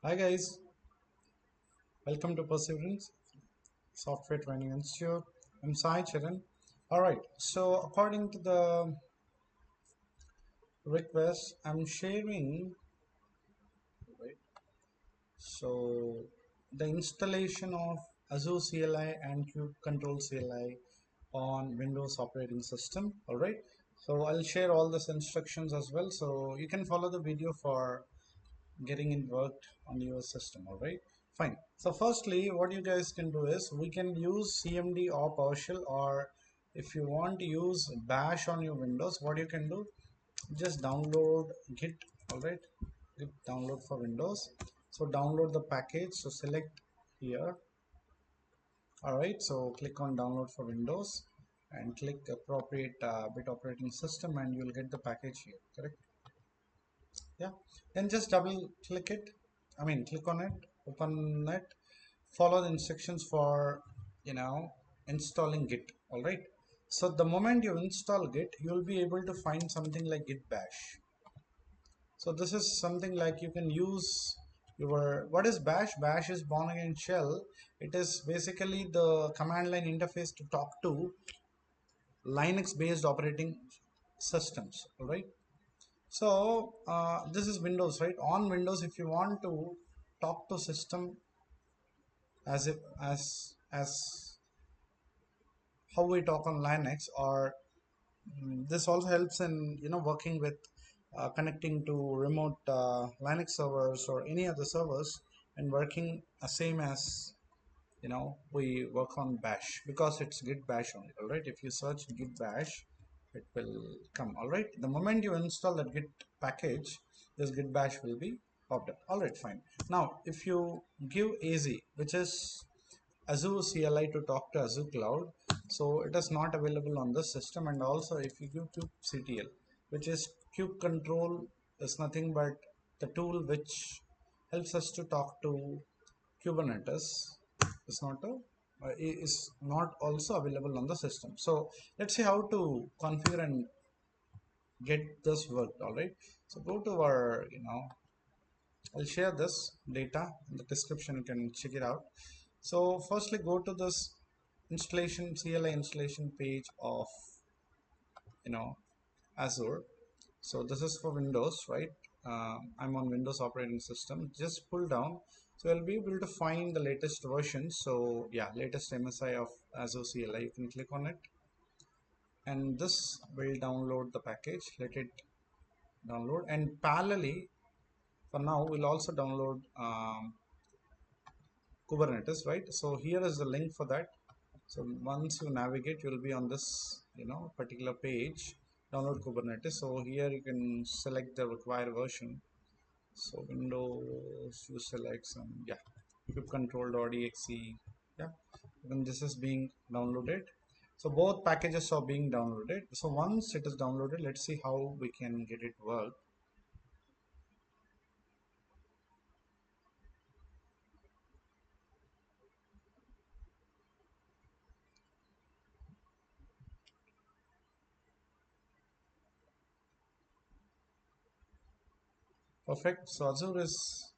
Hi guys, welcome to Perseverance Software Training Institute. I'm Sai Charan. Alright, so according to the request, I'm sharing right, so the installation of Azure CLI and Kubectl CLI on Windows operating system. Alright, so I'll share all these instructions as well, so you can follow the video for getting it worked on your system. All right, fine. So firstly, what you guys can do is we can use cmd or PowerShell, or if you want to use bash on your Windows, what you can do, just download git. All right, git download for Windows. So download the package, so select here. All right, so click on download for Windows and click appropriate bit operating system, and you'll get the package here. Correct? Yeah, then just double click it, click on it, open it, follow the instructions for installing git. All right, so the moment you install git, you'll be able to find something like git bash. So this is something like you can use your, what is bash? Bash is born again shell. It is basically the command line interface to talk to Linux based operating systems. All right, so this is Windows, right? On Windows, if you want to talk to system as if as how we talk on Linux, or this also helps in working with connecting to remote Linux servers or any other servers, and working same as we work on bash, because it's git bash only. All right, if you search git bash, it will come. All right, the moment you install that git package, this git bash will be popped up. All right, fine. Now if you give az, which is Azure CLI, to talk to Azure cloud, so it is not available on the system. And also if you give kubectl, which is kubectl, is nothing but the tool which helps us to talk to Kubernetes, is not a is not also available on the system. So let's see how to configure and get this worked. All right, so go to our I'll share this data in the description, you can check it out. So firstly, go to this installation CLI installation page of Azure. So this is for Windows, right? I'm on Windows operating system. Just pull down, so you'll be able to find the latest version. So yeah, latest MSI of Azure CLI, you can click on it, and this will download the package. Let it download, and parallelly, for now, we'll also download Kubernetes, right? So here is the link for that. So once you navigate, you'll be on this particular page, download Kubernetes. So here you can select the required version. So Windows, you select some, yeah, kubectl.exe. Yeah, when this is being downloaded, so both packages are being downloaded. So once it is downloaded, let's see how we can get it work. Perfect. So Azure is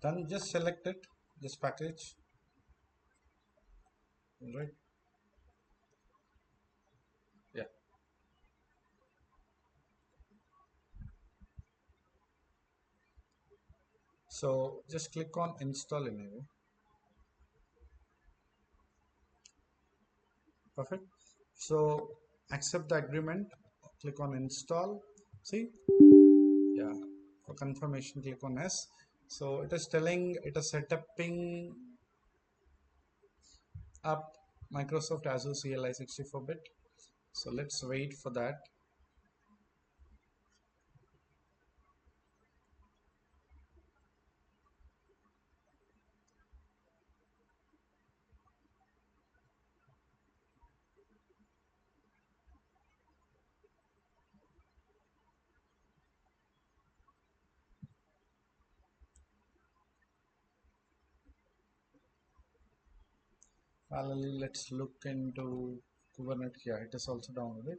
done. Just select it, this package. All right, yeah. So just click on install anyway. Perfect. So accept the agreement, click on install. See, yeah, for confirmation, click on yes. So it is telling it is setting up Microsoft Azure CLI 64-bit. So let's wait for that. Finally, let's look into Kubernetes. Yeah, it is also downloaded.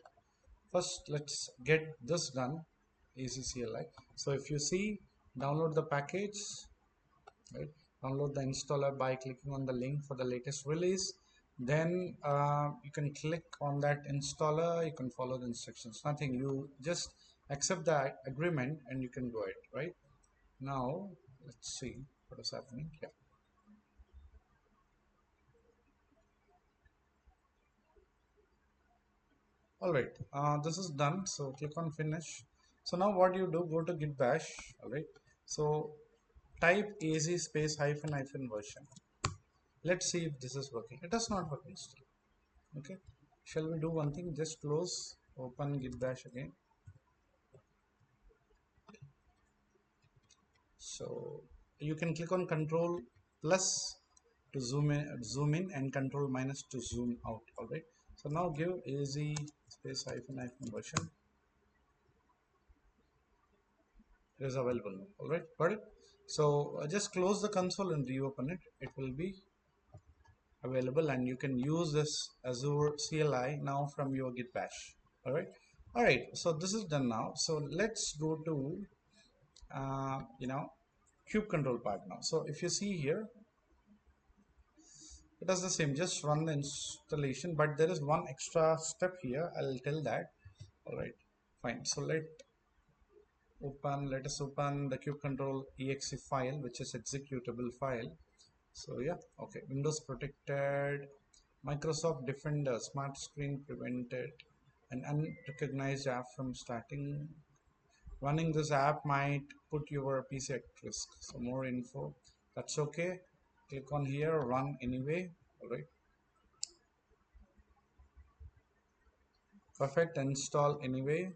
First, let's get this done, ACCLI. So if you see, download the package, right? Download the installer by clicking on the link for the latest release. Then you can click on that installer, you can follow the instructions, nothing, you just accept the agreement and you can go ahead, right? Now let's see what is happening. Yeah, all right, this is done, so click on finish. So now what you do, go to git bash. All right, so type az space hyphen hyphen version. Let's see if this is working. It is not working still. Okay, shall we do one thing, just close, open git bash again. So you can click on control plus to zoom in and control minus to zoom out. All right, so now give az space hyphen hyphen version. It is available now. All right, got it. So just close the console and reopen it. It will be available and you can use this Azure CLI now from your git bash. All right, all right, so this is done now. So let's go to you know, kubectl part now. So if you see here, it is the same, just run the installation, but there is one extra step here, I'll tell that. All right, fine. So let us open the kubectl exe file, which is executable file. So yeah, okay, Windows protected, Microsoft Defender, smart screen prevented, an unrecognized app from starting. Running this app might put your PC at risk. So more info, that's okay. Click on here, run anyway. All right, perfect, install anyway.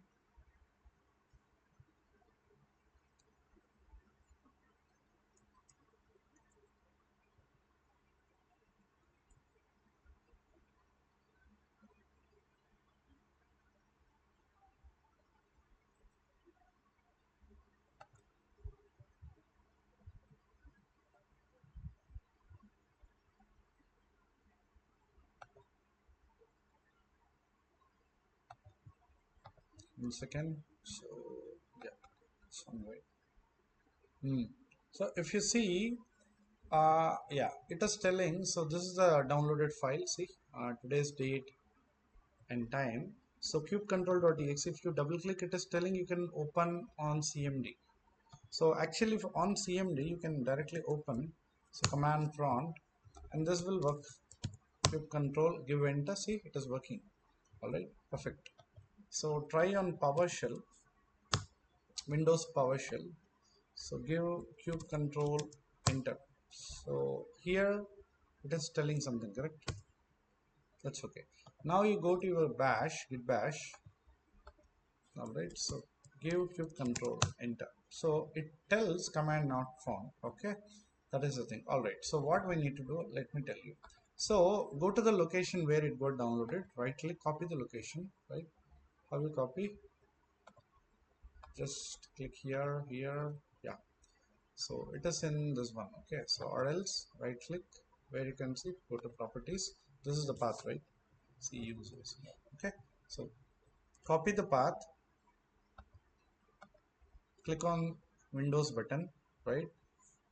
One second. So yeah, somewhere. So if you see, yeah, it is telling. So this is the downloaded file. See, today's date and time. So kubectl.exe, if you double click, it is telling you can open on CMD. So actually on CMD you can directly open. So command prompt and this will work. Kubectl, give enter, see it is working. All right, perfect. So try on PowerShell, Windows PowerShell. So give kubectl enter. So here it is telling something, correct? That's okay. Now you go to your bash, git bash. All right, so give kubectl enter. So it tells command not found. Okay, that is the thing. All right, so what we need to do, let me tell you. So go to the location where it got downloaded, right click, copy the location, right? How you copy? Just click here, here, yeah. So it is in this one. Okay, so or else right click where you can see, go to properties. This is the path, right? See users. Okay, so copy the path, click on Windows button, right,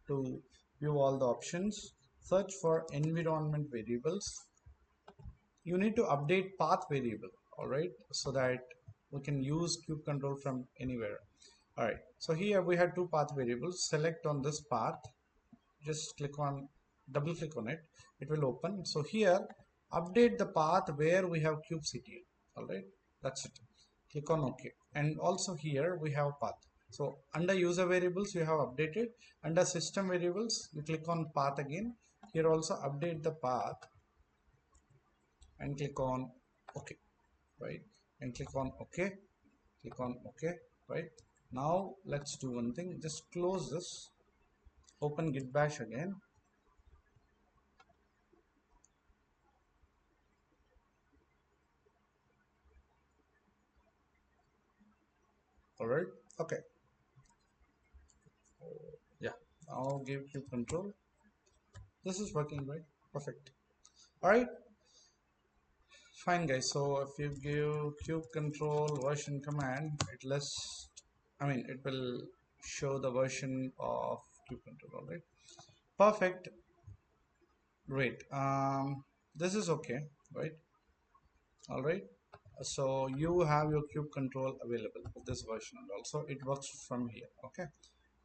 to view all the options. Search for environment variables. You need to update path variable, all right, so that we can use kubectl from anywhere. All right, so here we have two path variables. Select on this path, just click on, double click on it, it will open. So here update the path where we have kubectl. All right, that's it. Click on OK. And also here we have path. So under user variables you have updated. Under system variables you click on path again. Here also update the path and click on OK, right? And click on OK, click on OK, right? Now let's do one thing, just close this, open git bash again. All right, okay, yeah, I'll give you control. This is working, right? Perfect. All right, fine guys. So if you give kubectl version command, it lists, I mean it will show the version of kubectl. All right, perfect, great. This is okay, right? All right, so you have your cube control available with this version, and also it works from here. Okay,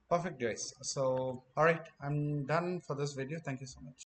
perfect guys. So all right, I'm done for this video. Thank you so much.